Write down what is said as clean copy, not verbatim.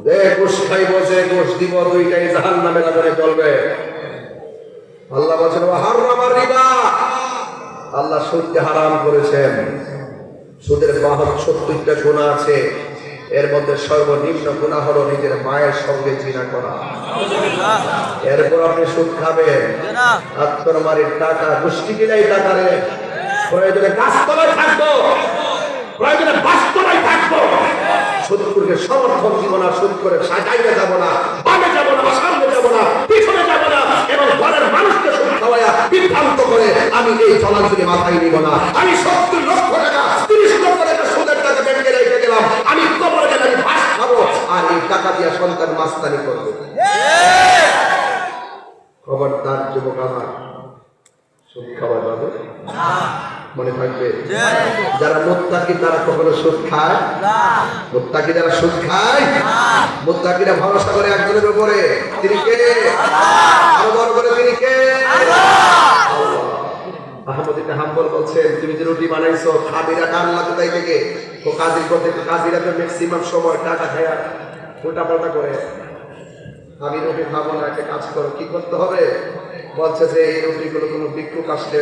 যে ঘুষ খাইব যে ঘুষ দিব দুইটাই জাহান্নামের আগুনে জ্বলবে। আল্লাহ বলেছেন হারামা রিবা, আল্লাহ সুদকে হারাম করেছেন। সুদের ৭২টা গুনাহ আছে, এর মধ্যে সর্বনিম্ন গুনাহ হলো নিজের মায়ের সঙ্গে জিনা করা। এরপর আপনি সুদ খাবেন, আত্মর মারির টাকা গোষ্ঠী কিনাই টাকা রে, প্রয়োজনে গাছতলায় থাকবো, প্রয়োজনে বাস্তলায় থাকবো, সুদপুরকে সমর্থন দিব না, সুদ করে সাজাইতে যাব না, বামে যাব না, সামনে যাব না, পিছনে যাব না, এবং ঘরের মানুষকে সুদ খাওয়াইয়া বিভ্রান্ত করে আমি এই চলাচলি মাথায় নিব না। আমি ৭০ লক্ষ টাকা ৩০ লক্ষ টাকা সুদের টাকা ব্যাংকে রেখে গেলাম, আমি কবরে গেলে আমি ভাত খাবো আর এই টাকা দিয়ে সন্তান মাস্তানি করবে। খবরদার যুবক আমার, সুদ খাওয়া যাবে না, মনে থাকবে। যারা মুত্তাকি তারা কখনো সুদ খায় না। মুত্তাকি যারা সুদ খায়, মুত্তাকিরা ভরসা করে একজনের উপরে, তিনি কে? আরো বড় করে তিনি কে? আহমদ ইবনে হাম্বল বলছেন, তুমি যে রুটি বানাইছো খাবিরা কার লাগে তাই থেকে তো কাজী করতে, কাজীরা তো ম্যাক্সিমাম সময় টাকা খায়া উল্টা পাল্টা করে। আমি রুটি খাবো না, একটা কাজ করো, কি করতে হবে? বলছে যে এই রুটিগুলো কোনো ভিক্ষুক আসলে